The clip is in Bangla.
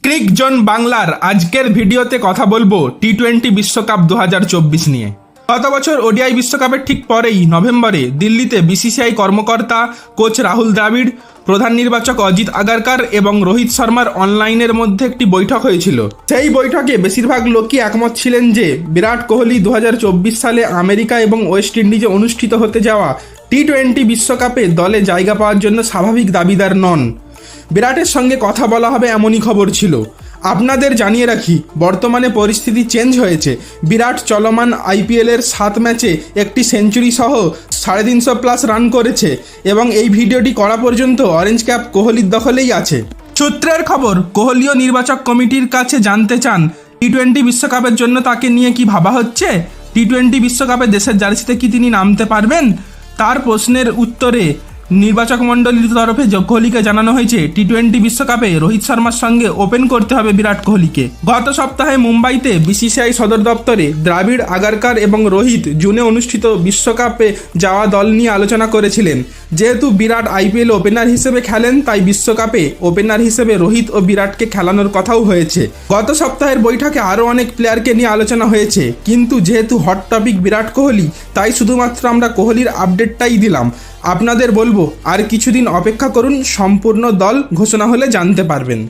ক্রিক জোন বাংলার আজকের ভিডিওতে কথা বলবো টি-20 বিশ্বকাপ 2024 নিয়ে। গত বছর ওডিআই বিশ্বকাপের ঠিক পরেই নভেম্বরে দিল্লিতে বিসিসিআই কর্মকর্তা কোচ রাহুল দ্রাবিড়, প্রধান নির্বাচক অজিত আগারকার এবং রোহিত শর্মার অনলাইনের মধ্যে একটি বৈঠক হয়েছিল। সেই বৈঠকে বেশিরভাগ লোকই একমত ছিলেন যে বিরাট কোহলি 2024 সালে আমেরিকা এবং ওয়েস্ট ইন্ডিজে অনুষ্ঠিত হতে যাওয়া টি-20 বিশ্বকাপে দলে জায়গা পাওয়ার জন্য স্বাভাবিক দাবিদার নন। বিরাটের সঙ্গে কথা বলা হবে এমনই খবর ছিল। আপনাদের জানিয়ে রাখি, বর্তমানে পরিস্থিতি চেঞ্জ হয়েছে। বিরাট চলমান আইপিএলের 7 ম্যাচে একটি সেঞ্চুরি সহ 350+ রান করেছে এবং এই ভিডিওটি করা পর্যন্ত অরেঞ্জ ক্যাপ কোহলির দখলেই আছে। সূত্রের খবর, কোহলিও নির্বাচক কমিটির কাছে জানতে চান টি-20 বিশ্বকাপের জন্য তাকে নিয়ে কি ভাবা হচ্ছে। টি-20 বিশ্বকাপে দেশের জার্সিতে কি তিনি নামতে পারবেন? তার প্রশ্নের উত্তরে নির্বাচক মণ্ডলীর তরফে কোহলিকে জানানো হয়েছে টি-20 বিশ্বকাপে রোহিত শর্মার সঙ্গে ওপেন করতে হবে বিরাট কোহলিকে। গত সপ্তাহে মুম্বাইতে বিসিসিআই সদর দপ্তরে দ্রাবিড়, আগারকার এবং রোহিত জুনে অনুষ্ঠিত বিশ্বকাপে যাওয়া দল নিয়ে আলোচনা করেছিলেন। যেহেতু বিরাট আইপিএল ওপেনার হিসেবে খেলেন, তাই বিশ্বকাপে ওপেনার হিসেবে রোহিত ও বিরাটকে খেলানোর কথাও হয়েছে। গত সপ্তাহের বৈঠকে আরও অনেক প্লেয়ারকে নিয়ে আলোচনা হয়েছে, কিন্তু যেহেতু হট টপিক বিরাট কোহলি, তাই শুধুমাত্র আমরা কোহলির আপডেটটাই দিলাম। আপনাদের বলবো আর কিছুদিন অপেক্ষা করুন, সম্পূর্ণ দল ঘোষণা হলে জানতে পারবেন।